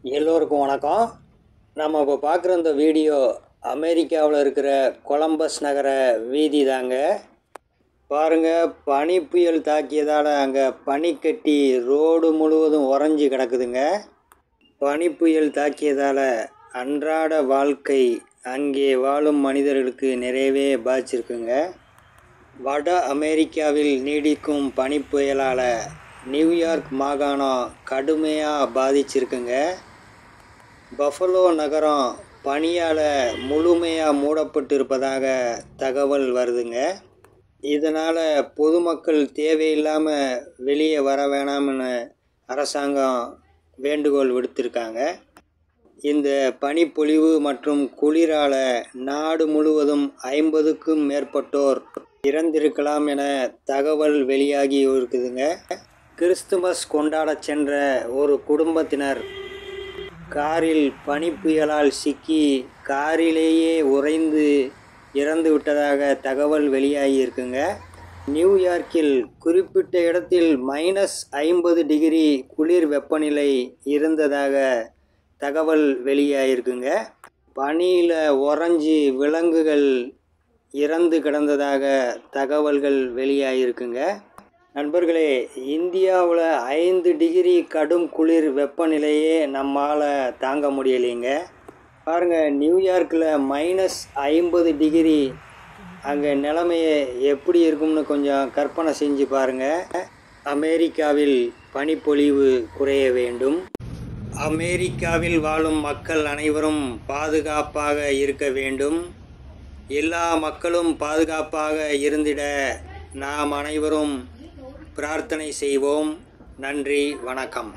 எல்லோருக்கும் வணக்கம். நம்ம இப்போ பார்க்குற இந்த வீடியோ அமெரிக்காவில் இருக்கிற கொலம்பஸ் நகர வீதி தாங்க. பாருங்கள், பனி புயல் தாக்கியதால் அங்கே பனிக்கட்டி ரோடு முழுவதும் உறைஞ்சி கிடக்குதுங்க. பனி புயல் தாக்கியதால் அன்றாட வாழ்க்கை அங்கே வாழும் மனிதர்களுக்கு நிறையவே பாதிச்சிருக்குங்க. வட அமெரிக்காவில் நீடிக்கும் பனி புயலால் நியூயார்க் மாகாணம் கடுமையாக பாதிச்சிருக்குங்க. பஃபலோ நகரம் பனியால் முழுமையாக மூடப்பட்டு இருப்பதாக தகவல் வருதுங்க. இதனால் பொதுமக்கள் தேவையில்லாமல் வெளியே வர வேணாம்னு அரசாங்கம் வேண்டுகோள் விடுத்திருக்காங்க. இந்த பனிப்பொழிவு மற்றும் குளிரால் நாடு முழுவதும் 50க்கும் மேற்பட்டோர் இறந்திருக்கலாம் என தகவல் வெளியாகி இருக்குதுங்க. கிறிஸ்துமஸ் கொண்டாட சென்ற ஒரு குடும்பத்தினர் காரில் பனிப்புயலால் சிக்கி காரிலேயே உறைந்து இறந்து விட்டதாக தகவல் வெளியாகி இருக்குங்க. நியூயார்க்கில் குறிப்பிட்ட இடத்தில் -50 டிகிரி குளிர் வெப்பநிலை இருந்ததாக தகவல் வெளியாகிருக்குங்க. பனியில் உறைஞ்சி விலங்குகள் இறந்து கிடந்ததாக தகவல்கள் வெளியாகிருக்குங்க. நண்பர்களே, இந்தியாவில் 5 டிகிரி கடும் குளிர் வெப்பநிலையே நம்மால் தாங்க முடியலைங்க. பாருங்கள், நியூயார்க்கில் -50 டிகிரி அங்கே நிலைமையை எப்படி இருக்கும்னு கொஞ்சம் கற்பனை செஞ்சு பாருங்கள். அமெரிக்காவில் பனிப்பொழிவு குறைய வேண்டும். அமெரிக்காவில் வாழும் மக்கள் அனைவரும் பாதுகாப்பாக இருக்க வேண்டும். எல்லா மக்களும் பாதுகாப்பாக இருந்திட நாம் அனைவரும் பிரார்த்தனை செய்வோம். நன்றி, வணக்கம்.